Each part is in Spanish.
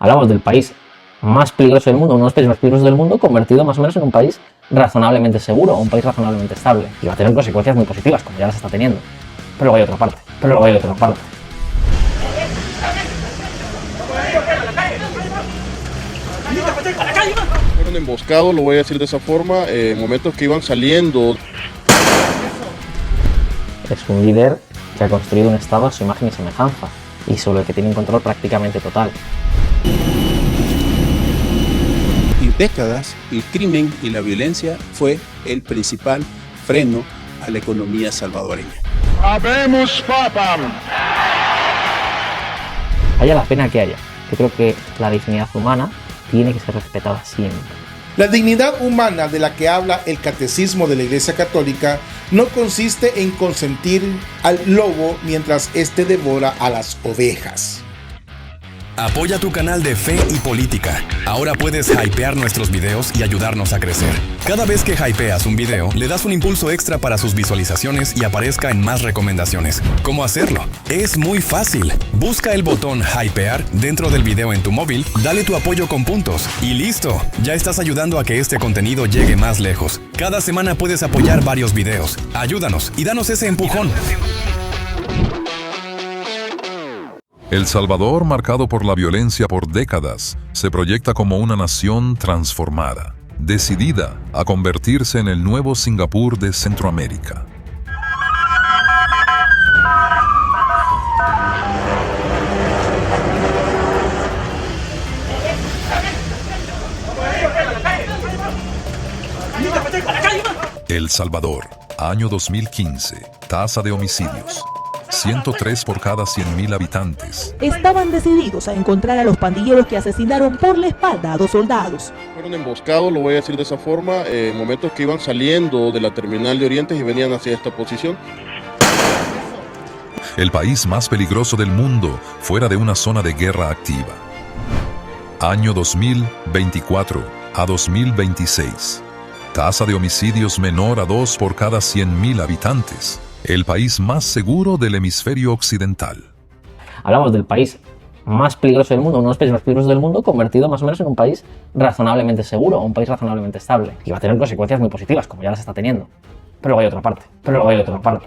Hablamos del país más peligroso del mundo, uno de los países más peligrosos del mundo, convertido más o menos en un país razonablemente seguro, un país razonablemente estable. Y va a tener consecuencias muy positivas, como ya las está teniendo. Pero luego hay otra parte. Fueron emboscados, lo voy a decir de esa forma, en momentos que iban saliendo. Es un líder que ha construido un estado a su imagen y semejanza, y sobre el que tiene un control prácticamente total. Y décadas, el crimen y la violencia fue el principal freno a la economía salvadoreña. Habemos papam. Haya la pena que haya. Yo creo que la dignidad humana tiene que ser respetada siempre. La dignidad humana de la que habla el Catecismo de la Iglesia Católica no consiste en consentir al lobo mientras éste devora a las ovejas. Apoya tu canal de Fe y Política. Ahora puedes hypear nuestros videos y ayudarnos a crecer. Cada vez que hypeas un video, le das un impulso extra para sus visualizaciones y aparezca en más recomendaciones. ¿Cómo hacerlo? Es muy fácil. Busca el botón hypear dentro del video en tu móvil, dale tu apoyo con puntos y listo. Ya estás ayudando a que este contenido llegue más lejos. Cada semana puedes apoyar varios videos. Ayúdanos y danos ese empujón. El Salvador, marcado por la violencia por décadas, se proyecta como una nación transformada, decidida a convertirse en el nuevo Singapur de Centroamérica. El Salvador, año 2015, tasa de homicidios. 103 por cada 100.000 habitantes. Estaban decididos a encontrar a los pandilleros que asesinaron por la espalda a 2 soldados. Fueron emboscados, lo voy a decir de esa forma, en momentos que iban saliendo de la terminal de Orientes y venían hacia esta posición. El país más peligroso del mundo, fuera de una zona de guerra activa. Año 2024 a 2026. Tasa de homicidios menor a 2 por cada 100.000 habitantes. El país más seguro del hemisferio occidental. Hablamos del país más peligroso del mundo, uno de los países más peligrosos del mundo, convertido más o menos en un país razonablemente seguro, un país razonablemente estable. Y va a tener consecuencias muy positivas, como ya las está teniendo. Pero luego hay otra parte.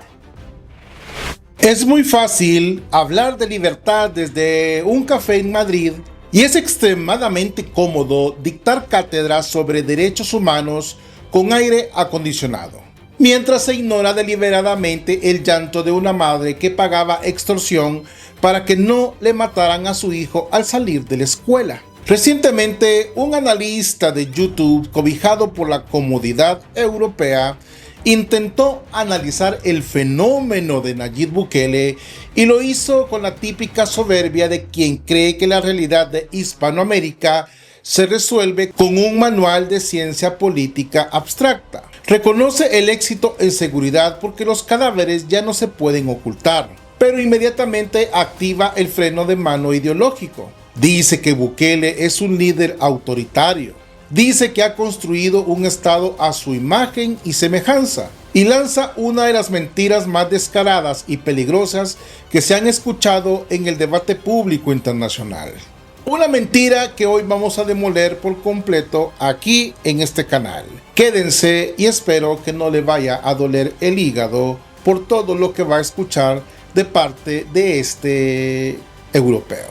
Es muy fácil hablar de libertad desde un café en Madrid y es extremadamente cómodo dictar cátedras sobre derechos humanos con aire acondicionado, mientras se ignora deliberadamente el llanto de una madre que pagaba extorsión para que no le mataran a su hijo al salir de la escuela. Recientemente, un analista de YouTube, cobijado por la comodidad europea, intentó analizar el fenómeno de Nayib Bukele y lo hizo con la típica soberbia de quien cree que la realidad de Hispanoamérica se resuelve con un manual de ciencia política abstracta. Reconoce el éxito en seguridad porque los cadáveres ya no se pueden ocultar, pero inmediatamente activa el freno de mano ideológico. Dice que Bukele es un líder autoritario. Dice que ha construido un estado a su imagen y semejanza. Y lanza una de las mentiras más descaradas y peligrosas que se han escuchado en el debate público internacional. Una mentira que hoy vamos a demoler por completo aquí en este canal. Quédense y espero que no le vaya a doler el hígado por todo lo que va a escuchar de parte de este europeo.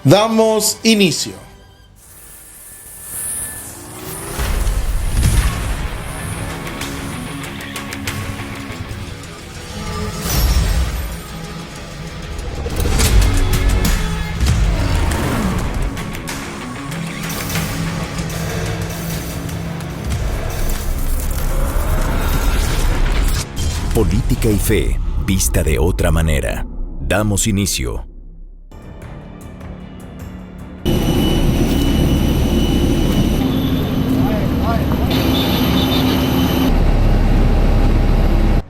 Damos inicio. Política y fe, vista de otra manera. Damos inicio.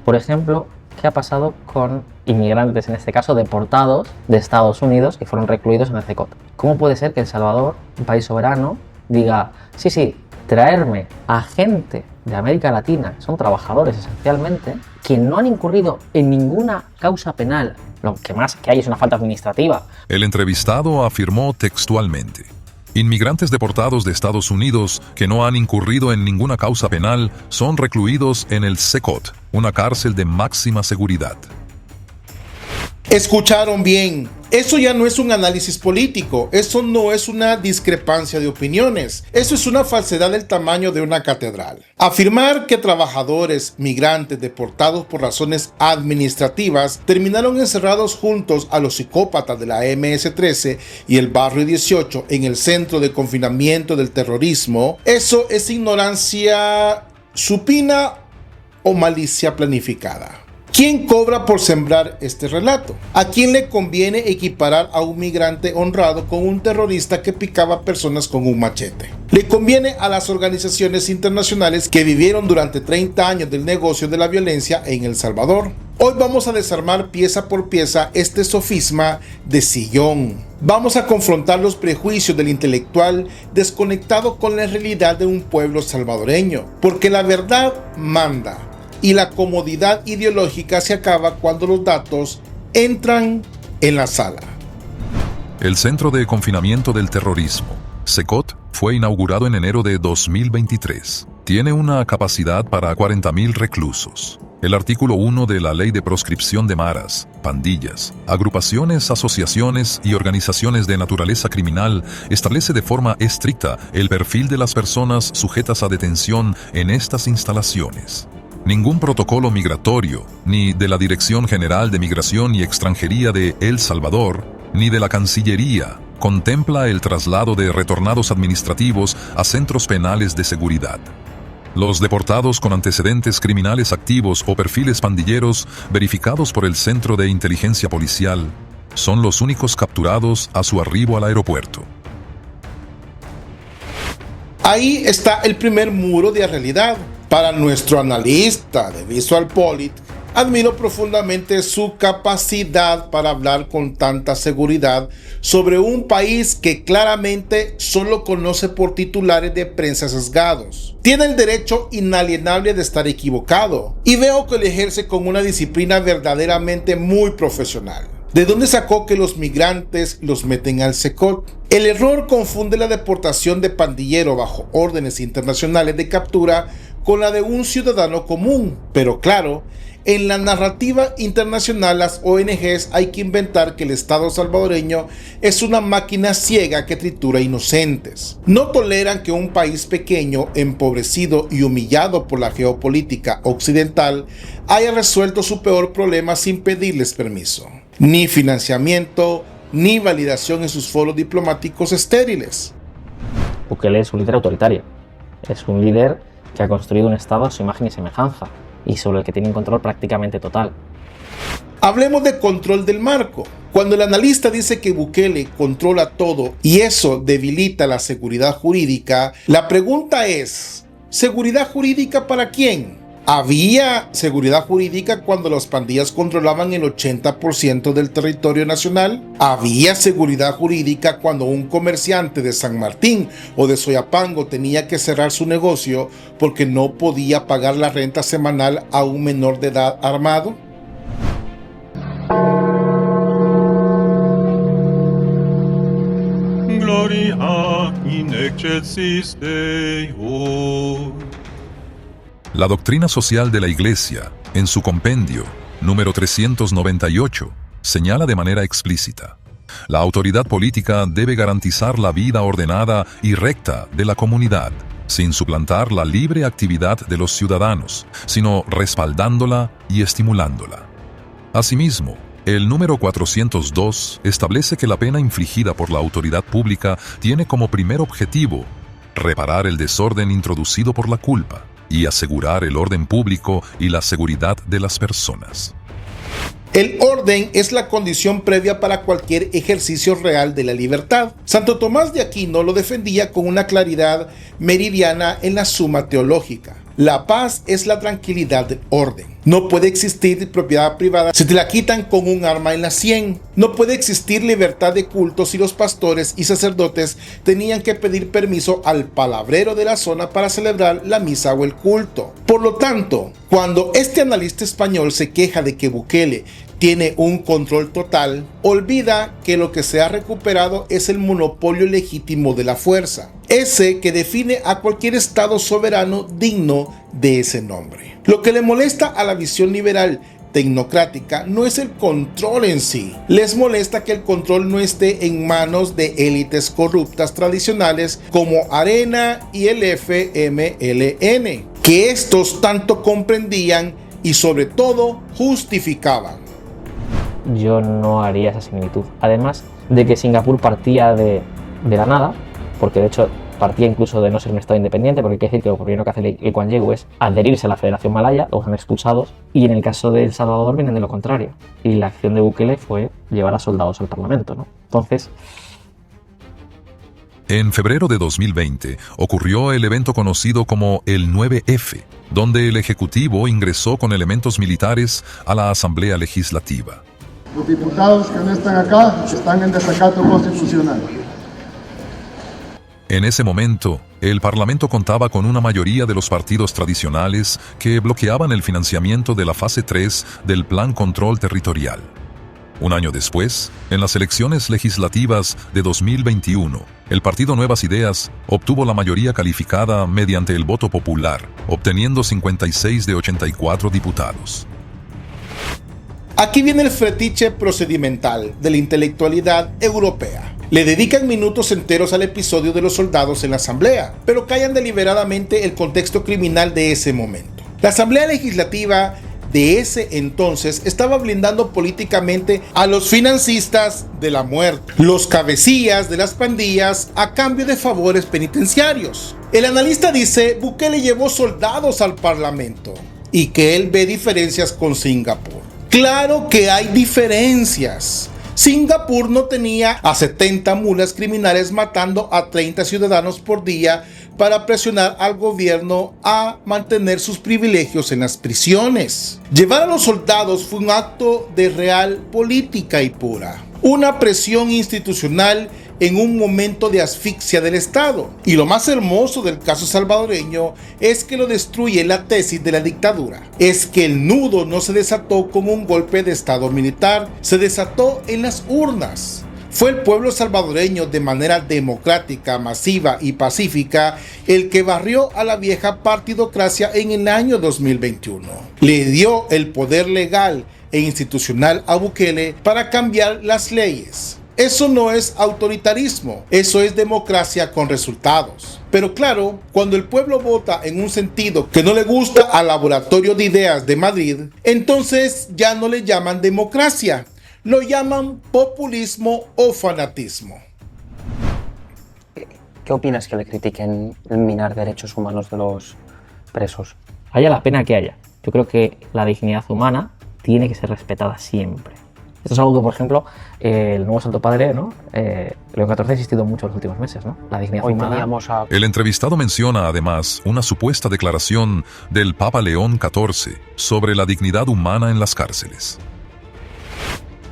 Por ejemplo, ¿qué ha pasado con inmigrantes, en este caso deportados de Estados Unidos, que fueron recluidos en el CECOT? ¿Cómo puede ser que El Salvador, un país soberano, diga, sí, traerme a gente de América Latina, que son trabajadores esencialmente, que no han incurrido en ninguna causa penal, lo que más que hay es una falta administrativa. El entrevistado afirmó textualmente: inmigrantes deportados de Estados Unidos que no han incurrido en ninguna causa penal son recluidos en el CECOT, una cárcel de máxima seguridad. Escucharon bien, eso ya no es un análisis político, eso no es una discrepancia de opiniones, eso es una falsedad del tamaño de una catedral. Afirmar que trabajadores migrantes deportados por razones administrativas terminaron encerrados juntos a los psicópatas de la MS-13 y el Barrio 18 en el centro de confinamiento del terrorismo, eso es ignorancia supina o malicia planificada. ¿Quién cobra por sembrar este relato? ¿A quién le conviene equiparar a un migrante honrado con un terrorista que picaba personas con un machete? Le conviene a las organizaciones internacionales que vivieron durante 30 años del negocio de la violencia en El Salvador. Hoy vamos a desarmar pieza por pieza este sofisma de sillón. Vamos a confrontar los prejuicios del intelectual desconectado con la realidad de un pueblo salvadoreño, porque la verdad manda. Y la comodidad ideológica se acaba cuando los datos entran en la sala. El Centro de Confinamiento del Terrorismo, CECOT, fue inaugurado en enero de 2023. Tiene una capacidad para 40.000 reclusos. El artículo 1 de la Ley de Proscripción de Maras, Pandillas, Agrupaciones, Asociaciones y Organizaciones de Naturaleza Criminal establece de forma estricta el perfil de las personas sujetas a detención en estas instalaciones. Ningún protocolo migratorio, ni de la Dirección General de Migración y Extranjería de El Salvador, ni de la Cancillería, contempla el traslado de retornados administrativos a centros penales de seguridad. Los deportados con antecedentes criminales activos o perfiles pandilleros verificados por el Centro de Inteligencia Policial son los únicos capturados a su arribo al aeropuerto. Ahí está el primer muro de realidad. Para nuestro analista de VisualPolit, admiro profundamente su capacidad para hablar con tanta seguridad sobre un país que claramente solo conoce por titulares de prensa sesgados. Tiene el derecho inalienable de estar equivocado y veo que lo ejerce con una disciplina verdaderamente muy profesional. ¿De dónde sacó que los migrantes los meten al CECOT? El error confunde la deportación de pandillero bajo órdenes internacionales de captura con la de un ciudadano común. Pero claro, en la narrativa internacional las ONGs hay que inventar que el Estado salvadoreño es una máquina ciega que tritura inocentes. No toleran que un país pequeño, empobrecido y humillado por la geopolítica occidental haya resuelto su peor problema sin pedirles permiso, ni financiamiento, ni validación en sus foros diplomáticos estériles. Bukele es un líder autoritario, es un líder que ha construido un Estado a su imagen y semejanza, y sobre el que tiene un control prácticamente total. Hablemos de control del marco. Cuando el analista dice que Bukele controla todo y eso debilita la seguridad jurídica, la pregunta es, ¿seguridad jurídica para quién? ¿Había seguridad jurídica cuando las pandillas controlaban el 80% del territorio nacional? ¿Había seguridad jurídica cuando un comerciante de San Martín o de Soyapango tenía que cerrar su negocio porque no podía pagar la renta semanal a un menor de edad armado? Gloria in excelsis Deo. La doctrina social de la Iglesia, en su compendio, número 398, señala de manera explícita: la autoridad política debe garantizar la vida ordenada y recta de la comunidad, sin suplantar la libre actividad de los ciudadanos, sino respaldándola y estimulándola. Asimismo, el número 402 establece que la pena infligida por la autoridad pública tiene como primer objetivo reparar el desorden introducido por la culpa y asegurar el orden público y la seguridad de las personas. El orden es la condición previa para cualquier ejercicio real de la libertad. Santo Tomás de Aquino lo defendía con una claridad meridiana en la Suma Teológica. La paz es la tranquilidad del orden. No puede existir propiedad privada si te la quitan con un arma en la sien. No puede existir libertad de culto si los pastores y sacerdotes tenían que pedir permiso al palabrero de la zona para celebrar la misa o el culto. Por lo tanto, cuando este analista español se queja de que Bukele tiene un control total, olvida que lo que se ha recuperado es el monopolio legítimo de la fuerza, ese que define a cualquier estado soberano digno de ese nombre. Lo que le molesta a la visión liberal tecnocrática no es el control en sí, les molesta que el control no esté en manos de élites corruptas tradicionales como Arena y el FMLN, que estos tanto comprendían y sobre todo justificaban. Yo no haría esa similitud. Además de que Singapur partía de la nada, porque de hecho partía incluso de no ser un estado independiente, porque hay que decir que lo primero que hace Lee Kuan Yew es adherirse a la Federación Malaya, los han expulsados, y en el caso de El Salvador vienen de lo contrario. Y la acción de Bukele fue llevar a soldados al Parlamento, ¿no? Entonces... En febrero de 2020 ocurrió el evento conocido como el 9F, donde el Ejecutivo ingresó con elementos militares a la Asamblea Legislativa. Los diputados que no están acá están en desacato constitucional. En ese momento, el Parlamento contaba con una mayoría de los partidos tradicionales que bloqueaban el financiamiento de la fase 3 del Plan Control Territorial. Un año después, en las elecciones legislativas de 2021, el partido Nuevas Ideas obtuvo la mayoría calificada mediante el voto popular, obteniendo 56 de 84 diputados. Aquí viene el fetiche procedimental de la intelectualidad europea. Le dedican minutos enteros al episodio de los soldados en la asamblea, pero callan deliberadamente el contexto criminal de ese momento. La asamblea legislativa de ese entonces estaba blindando políticamente a los financistas de la muerte, los cabecillas de las pandillas a cambio de favores penitenciarios. El analista dice: Bukele llevó soldados al parlamento y que él ve diferencias con Singapur. Claro que hay diferencias. Singapur no tenía a 70 mulas criminales matando a 30 ciudadanos por día para presionar al gobierno a mantener sus privilegios en las prisiones. Llevar a los soldados fue un acto de real política y pura, una presión institucional en un momento de asfixia del Estado. Y lo más hermoso del caso salvadoreño es que lo destruye la tesis de la dictadura. Es que el nudo no se desató con un golpe de Estado militar, se desató en las urnas. Fue el pueblo salvadoreño de manera democrática, masiva y pacífica el que barrió a la vieja partidocracia en el año 2021. Le dio el poder legal e institucional a Bukele para cambiar las leyes. Eso no es autoritarismo, eso es democracia con resultados. Pero claro, cuando el pueblo vota en un sentido que no le gusta al laboratorio de ideas de Madrid, entonces ya no le llaman democracia, lo llaman populismo o fanatismo. ¿Qué opinas que le critiquen el minar derechos humanos de los presos? Haya la pena que haya. Yo creo que la dignidad humana tiene que ser respetada siempre. Esto es algo que, por ejemplo, el nuevo Santo Padre, ¿no? León XIV ha insistido mucho en los últimos meses, ¿no? La dignidad humana. El entrevistado menciona además una supuesta declaración del Papa León XIV sobre la dignidad humana en las cárceles.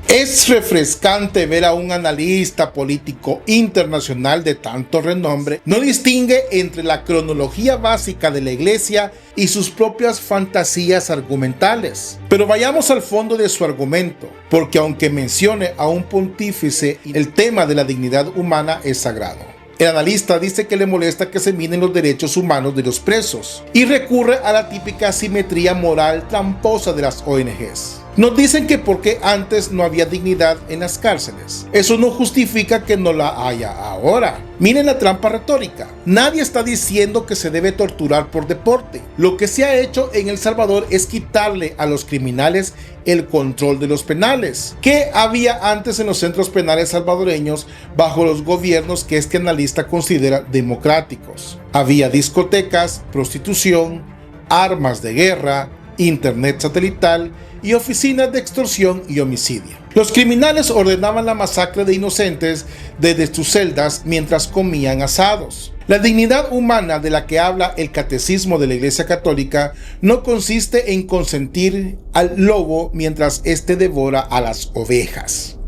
Es refrescante ver a un analista político internacional de tanto renombre no distingue entre la cronología básica de la Iglesia y sus propias fantasías argumentales. Pero vayamos al fondo de su argumento, porque aunque mencione a un pontífice, el tema de la dignidad humana es sagrado. El analista dice que le molesta que se minen los derechos humanos de los presos y recurre a la típica simetría moral tramposa de las ONGs. Nos dicen que porque antes no había dignidad en las cárceles. Eso no justifica que no la haya ahora. Miren la trampa retórica. Nadie está diciendo que se debe torturar por deporte. Lo que se ha hecho en El Salvador es quitarle a los criminales el control de los penales, que había antes en los centros penales salvadoreños bajo los gobiernos que este analista considera democráticos. Había discotecas, prostitución, armas de guerra, internet satelital y oficinas de extorsión y homicidio. Los criminales ordenaban la masacre de inocentes desde sus celdas mientras comían asados. La dignidad humana de la que habla el Catecismo de la Iglesia Católica no consiste en consentir al lobo mientras éste devora a las ovejas.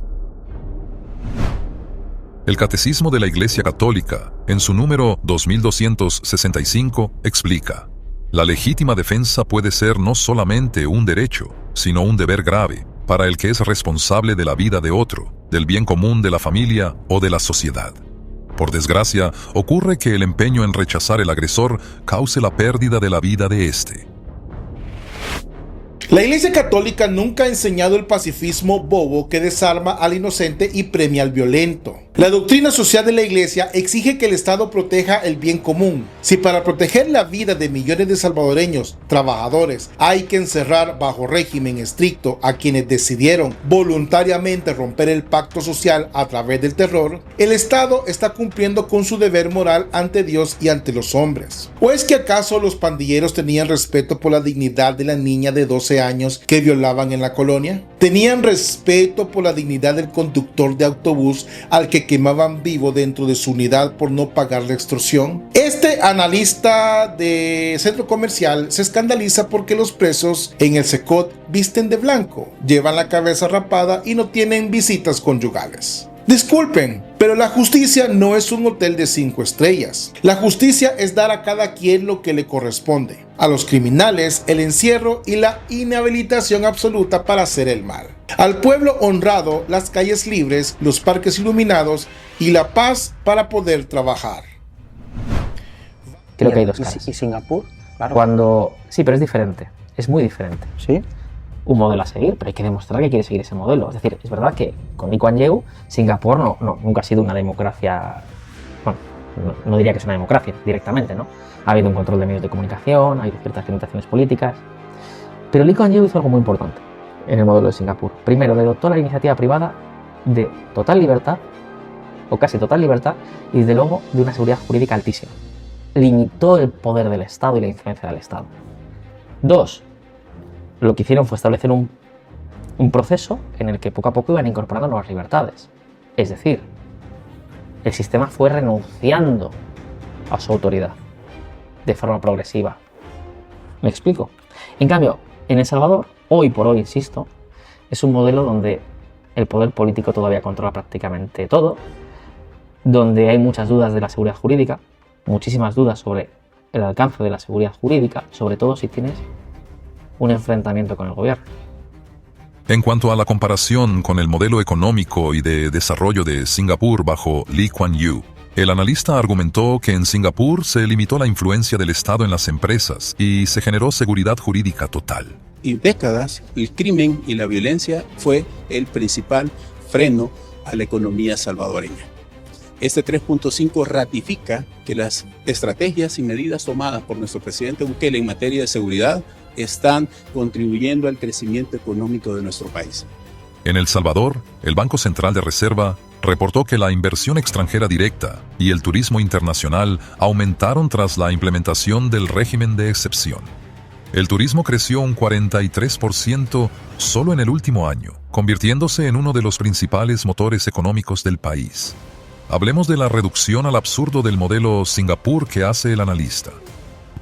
El Catecismo de la Iglesia Católica, en su número 2265, explica: la legítima defensa puede ser no solamente un derecho, sino un deber grave para el que es responsable de la vida de otro, del bien común de la familia o de la sociedad. Por desgracia, ocurre que el empeño en rechazar el agresor cause la pérdida de la vida de éste. La Iglesia Católica nunca ha enseñado el pacifismo bobo que desarma al inocente y premia al violento. La doctrina social de la Iglesia exige que el Estado proteja el bien común. Si para proteger la vida de millones de salvadoreños trabajadores hay que encerrar bajo régimen estricto a quienes decidieron voluntariamente romper el pacto social a través del terror, el Estado está cumpliendo con su deber moral ante Dios y ante los hombres. ¿O es que acaso los pandilleros tenían respeto por la dignidad de la niña de 12 años que violaban en la colonia? ¿Tenían respeto por la dignidad del conductor de autobús al que quemaban vivo dentro de su unidad por no pagar la extorsión? Este analista de centro comercial se escandaliza porque los presos en el Secot visten de blanco, llevan la cabeza rapada y no tienen visitas conyugales. Disculpen, pero la justicia no es un hotel de 5 estrellas. La justicia es dar a cada quien lo que le corresponde. A los criminales, el encierro y la inhabilitación absoluta para hacer el mal. Al pueblo honrado, las calles libres, los parques iluminados y la paz para poder trabajar. Creo que hay dos casos. ¿Y Singapur? Claro. Sí, pero es diferente. Es muy diferente. ¿Sí? Un modelo a seguir, pero hay que demostrar que quiere seguir ese modelo. Es decir, es verdad que con Lee Kuan Yew, Singapur nunca ha sido una democracia. Bueno, no diría que es una democracia directamente, ¿no? Ha habido un control de medios de comunicación, ha habido ciertas limitaciones políticas. Pero Lee Kuan Yew hizo algo muy importante en el modelo de Singapur. Primero, le dotó a la iniciativa privada de total libertad, o casi total libertad, y desde luego de una seguridad jurídica altísima. Limitó el poder del Estado y la influencia del Estado. 2. Lo que hicieron fue establecer un proceso en el que poco a poco iban incorporando nuevas libertades. Es decir, el sistema fue renunciando a su autoridad de forma progresiva. ¿Me explico? En cambio, en El Salvador, hoy por hoy, insisto, es un modelo donde el poder político todavía controla prácticamente todo, donde hay muchas dudas de la seguridad jurídica, muchísimas dudas sobre el alcance de la seguridad jurídica, sobre todo si tienes un enfrentamiento con el gobierno. En cuanto a la comparación con el modelo económico y de desarrollo de Singapur bajo Lee Kuan Yew, el analista argumentó que en Singapur se limitó la influencia del Estado en las empresas y se generó seguridad jurídica total. Y décadas, el crimen y la violencia fue el principal freno a la economía salvadoreña. Este 3.5 ratifica que las estrategias y medidas tomadas por nuestro presidente Bukele en materia de seguridad están contribuyendo al crecimiento económico de nuestro país. En El Salvador, el Banco Central de Reserva reportó que la inversión extranjera directa y el turismo internacional aumentaron tras la implementación del régimen de excepción. El turismo creció un 43% solo en el último año, convirtiéndose en uno de los principales motores económicos del país. Hablemos de la reducción al absurdo del modelo Singapur que hace el analista.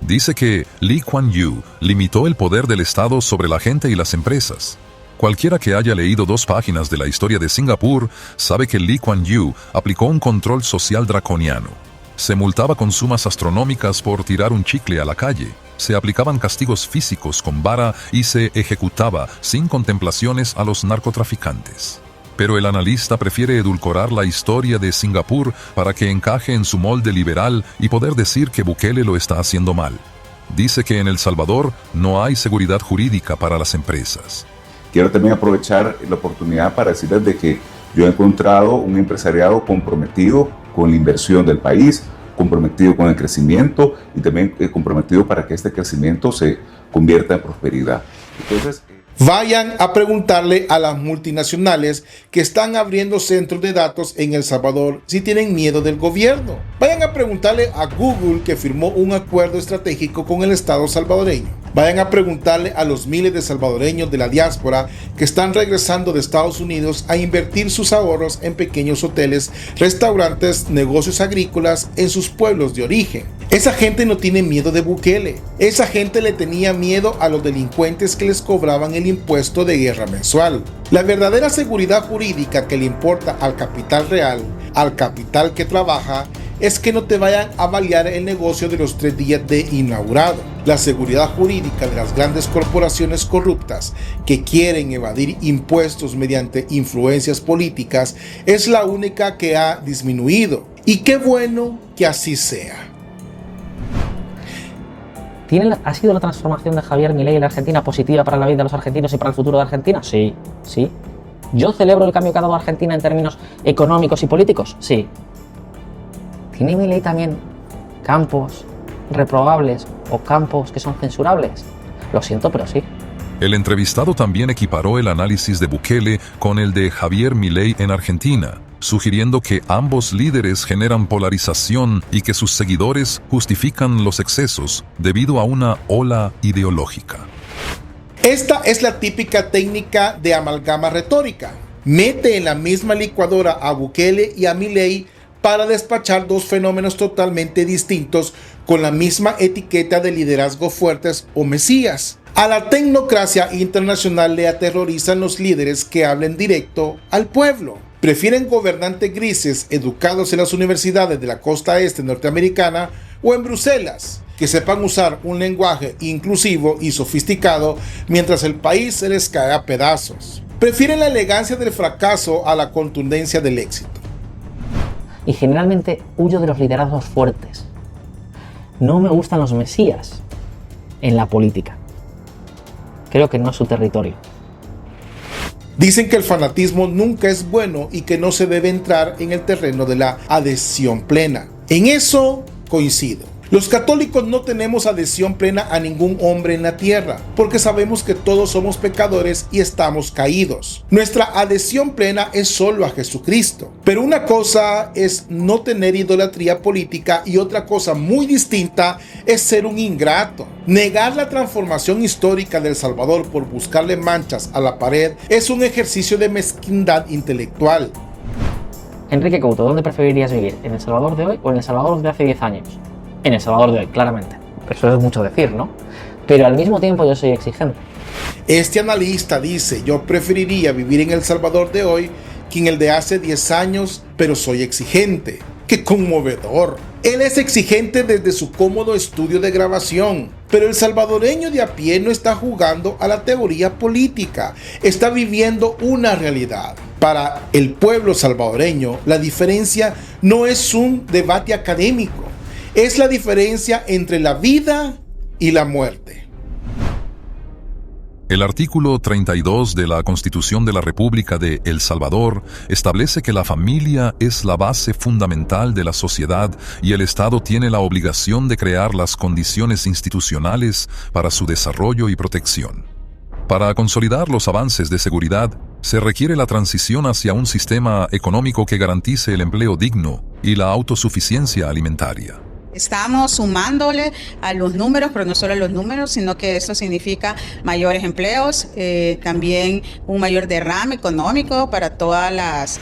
Dice que Lee Kuan Yew limitó el poder del Estado sobre la gente y las empresas. Cualquiera que haya leído 2 páginas de la historia de Singapur sabe que Lee Kuan Yew aplicó un control social draconiano. Se multaba con sumas astronómicas por tirar un chicle a la calle, se aplicaban castigos físicos con vara y se ejecutaba sin contemplaciones a los narcotraficantes. Pero el analista prefiere edulcorar la historia de Singapur para que encaje en su molde liberal y poder decir que Bukele lo está haciendo mal. Dice que en El Salvador no hay seguridad jurídica para las empresas. Quiero también aprovechar la oportunidad para decirles de que yo he encontrado un empresariado comprometido con la inversión del país, comprometido con el crecimiento y también comprometido para que este crecimiento se convierta en prosperidad. Entonces, vayan a preguntarle a las multinacionales que están abriendo centros de datos en El Salvador si tienen miedo del gobierno. Vayan a preguntarle a Google que firmó un acuerdo estratégico con el Estado salvadoreño. Vayan a preguntarle a los miles de salvadoreños de la diáspora que están regresando de Estados Unidos a invertir sus ahorros en pequeños hoteles, restaurantes, negocios agrícolas en sus pueblos de origen. Esa gente no tiene miedo de Bukele. Esa gente le tenía miedo a los delincuentes que les cobraban el impuesto de guerra mensual. La verdadera seguridad jurídica que le importa al capital real, al capital que trabaja, es que no te vayan a balear el negocio de los 3 días de inaugurado. La seguridad jurídica de las grandes corporaciones corruptas que quieren evadir impuestos mediante influencias políticas es la única que ha disminuido. Y qué bueno que así sea. ¿Ha sido la transformación de Javier Milei en la Argentina positiva para la vida de los argentinos y para el futuro de Argentina? Sí, sí. ¿Yo celebro el cambio que ha dado Argentina en términos económicos y políticos? Sí. ¿Tiene Milei también campos reprobables o campos que son censurables? Lo siento, pero sí. El entrevistado también equiparó el análisis de Bukele con el de Javier Milei en Argentina, sugiriendo que ambos líderes generan polarización y que sus seguidores justifican los excesos debido a una ola ideológica. Esta es la típica técnica de amalgama retórica. Mete en la misma licuadora a Bukele y a Milei para despachar dos fenómenos totalmente distintos con la misma etiqueta de liderazgo fuertes o mesías. A la tecnocracia internacional le aterrorizan los líderes que hablen directo al pueblo. Prefieren gobernantes grises educados en las universidades de la costa este norteamericana o en Bruselas, que sepan usar un lenguaje inclusivo y sofisticado mientras el país se les cae a pedazos. Prefieren la elegancia del fracaso a la contundencia del éxito. Y generalmente huyo de los liderazgos fuertes. No me gustan los mesías en la política. Creo que no es su territorio. Dicen que el fanatismo nunca es bueno y que no se debe entrar en el terreno de la adhesión plena. En eso coincido. Los católicos no tenemos adhesión plena a ningún hombre en la tierra, porque sabemos que todos somos pecadores y estamos caídos. Nuestra adhesión plena es solo a Jesucristo. Pero una cosa es no tener idolatría política y otra cosa muy distinta es ser un ingrato. Negar la transformación histórica de El Salvador por buscarle manchas a la pared es un ejercicio de mezquindad intelectual. Enrique Couto, ¿dónde preferirías vivir? ¿En El Salvador de hoy o en El Salvador de hace 10 años? En El Salvador de hoy, claramente. Eso es mucho decir, ¿no? Pero al mismo tiempo yo soy exigente. Este analista dice, yo preferiría vivir en El Salvador de hoy que en el de hace 10 años, pero soy exigente. ¡Qué conmovedor! Él es exigente desde su cómodo estudio de grabación, pero el salvadoreño de a pie no está jugando a la teoría política, está viviendo una realidad. Para el pueblo salvadoreño, la diferencia no es un debate académico, es la diferencia entre la vida y la muerte. El artículo 32 de la Constitución de la República de El Salvador establece que la familia es la base fundamental de la sociedad y el Estado tiene la obligación de crear las condiciones institucionales para su desarrollo y protección. Para consolidar los avances de seguridad, se requiere la transición hacia un sistema económico que garantice el empleo digno y la autosuficiencia alimentaria. Estamos sumándole a los números, pero no solo a los números, sino que esto significa mayores empleos, también un mayor derrame económico para todas las...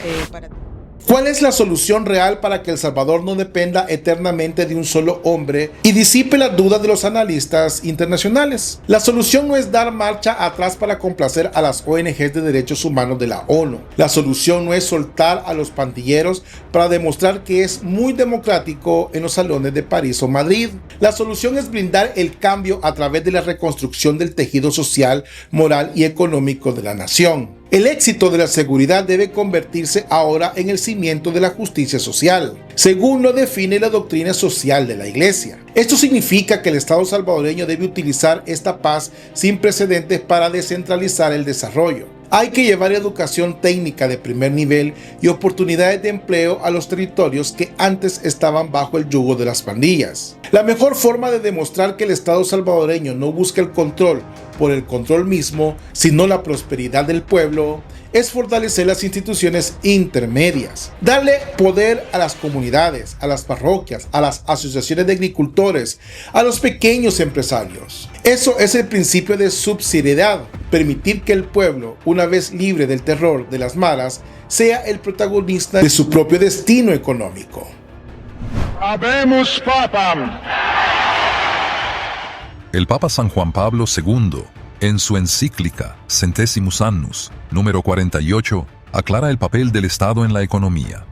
¿Cuál es la solución real para que El Salvador no dependa eternamente de un solo hombre y disipe las dudas de los analistas internacionales? La solución no es dar marcha atrás para complacer a las ONGs de derechos humanos de la ONU. La solución no es soltar a los pandilleros para demostrar que es muy democrático en los salones de París o Madrid. La solución es blindar el cambio a través de la reconstrucción del tejido social, moral y económico de la nación. El éxito de la seguridad debe convertirse ahora en el cimiento de la justicia social, según lo define la doctrina social de la Iglesia. Esto significa que el Estado salvadoreño debe utilizar esta paz sin precedentes para descentralizar el desarrollo. Hay que llevar educación técnica de primer nivel y oportunidades de empleo a los territorios que antes estaban bajo el yugo de las pandillas. La mejor forma de demostrar que el Estado salvadoreño no busca el control por el control mismo, sino la prosperidad del pueblo, es fortalecer las instituciones intermedias, darle poder a las comunidades, a las parroquias, a las asociaciones de agricultores, a los pequeños empresarios. Eso es el principio de subsidiariedad, permitir que el pueblo, una vez libre del terror de las maras, sea el protagonista de su propio destino económico. Habemus Papam. El Papa San Juan Pablo II, en su encíclica Centesimus Annus, número 48, aclara el papel del Estado en la economía.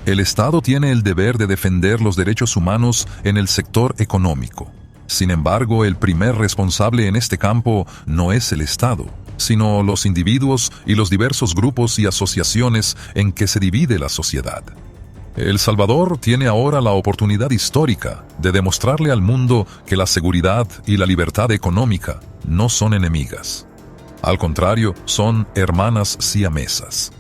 El Estado tiene el deber de defender los derechos humanos en el sector económico. Sin embargo, el primer responsable en este campo no es el Estado, sino los individuos y los diversos grupos y asociaciones en que se divide la sociedad. El Salvador tiene ahora la oportunidad histórica de demostrarle al mundo que la seguridad y la libertad económica no son enemigas. Al contrario, son hermanas siamesas.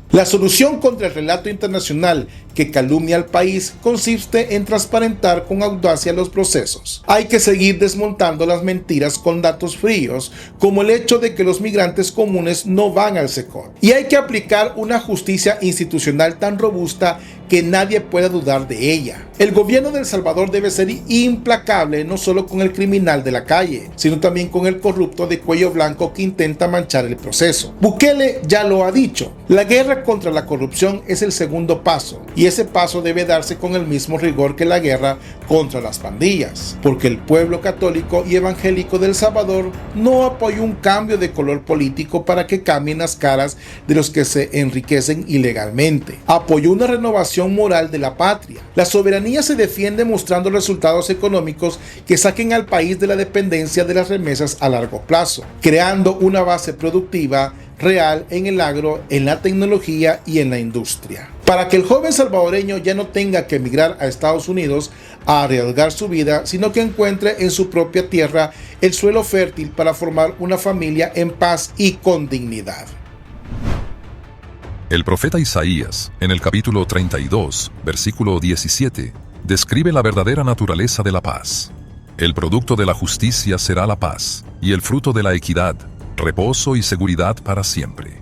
La solución contra el relato internacional que calumnia al país consiste en transparentar con audacia los procesos. Hay que seguir desmontando las mentiras con datos fríos, como el hecho de que los migrantes comunes no van al SECOT. Y hay que aplicar una justicia institucional tan robusta que nadie pueda dudar de ella. El gobierno de El Salvador debe ser implacable no solo con el criminal de la calle, sino también con el corrupto de cuello blanco que intenta manchar el proceso. Bukele ya lo ha dicho, la guerra contra la corrupción es el segundo paso, y ese paso debe darse con el mismo rigor que la guerra contra las pandillas, porque el pueblo católico y evangélico de El Salvador no apoyó un cambio de color político para que cambien las caras de los que se enriquecen ilegalmente. Apoyó una renovación moral de la patria. La soberanía se defiende mostrando resultados económicos que saquen al país de la dependencia de las remesas a largo plazo, creando una base productiva real en el agro, en la tecnología y en la industria. Para que el joven salvadoreño ya no tenga que emigrar a Estados Unidos a arriesgar su vida, sino que encuentre en su propia tierra el suelo fértil para formar una familia en paz y con dignidad. El profeta Isaías, en el capítulo 32, versículo 17, describe la verdadera naturaleza de la paz. El producto de la justicia será la paz, y el fruto de la equidad, reposo y seguridad para siempre.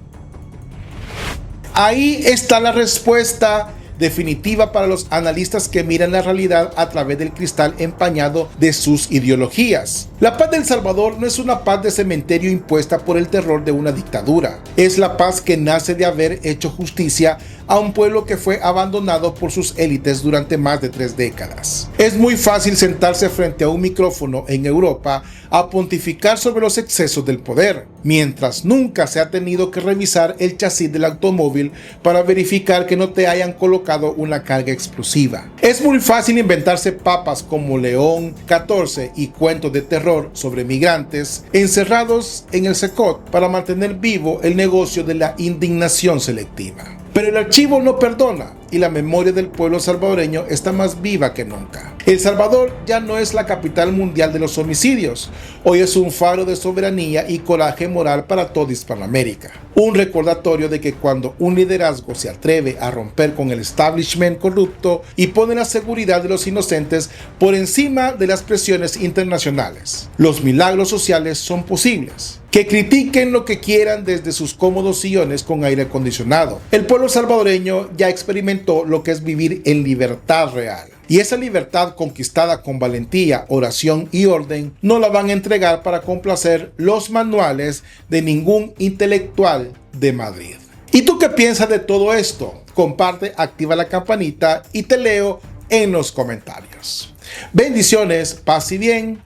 Ahí está la respuesta definitiva para los analistas que miran la realidad a través del cristal empañado de sus ideologías. La paz de El Salvador no es una paz de cementerio impuesta por el terror de una dictadura. Es la paz que nace de haber hecho justicia a un pueblo que fue abandonado por sus élites durante más de 3 décadas. Es muy fácil sentarse frente a un micrófono en Europa a pontificar sobre los excesos del poder, mientras nunca se ha tenido que revisar el chasis del automóvil para verificar que no te hayan colocado una carga explosiva. Es muy fácil inventarse papas como León XIV y cuentos de terror sobre migrantes encerrados en el SECOT para mantener vivo el negocio de la indignación selectiva. Pero el archivo no perdona y la memoria del pueblo salvadoreño está más viva que nunca. El Salvador ya no es la capital mundial de los homicidios. Hoy es un faro de soberanía y coraje moral para toda Hispanoamérica. Un recordatorio de que cuando un liderazgo se atreve a romper con el establishment corrupto y pone la seguridad de los inocentes por encima de las presiones internacionales, los milagros sociales son posibles. Que critiquen lo que quieran desde sus cómodos sillones con aire acondicionado. El pueblo salvadoreño ya experimentó lo que es vivir en libertad real. Y esa libertad conquistada con valentía, oración y orden no la van a entregar para complacer los manuales de ningún intelectual de Madrid. ¿Y tú qué piensas de todo esto? Comparte, activa la campanita y te leo en los comentarios. Bendiciones, paz y bien.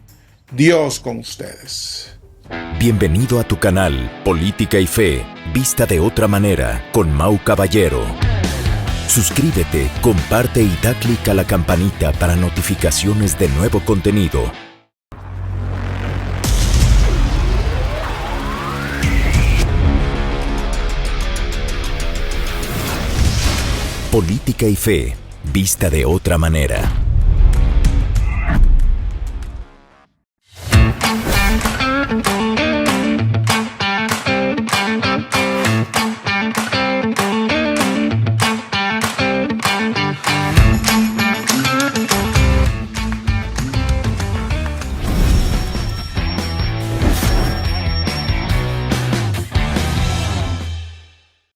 Dios con ustedes. Bienvenido a tu canal Política y Fe, vista de otra manera, con Mau Caballero. Suscríbete, comparte y da clic a la campanita para notificaciones de nuevo contenido. Política y Fe, vista de otra manera.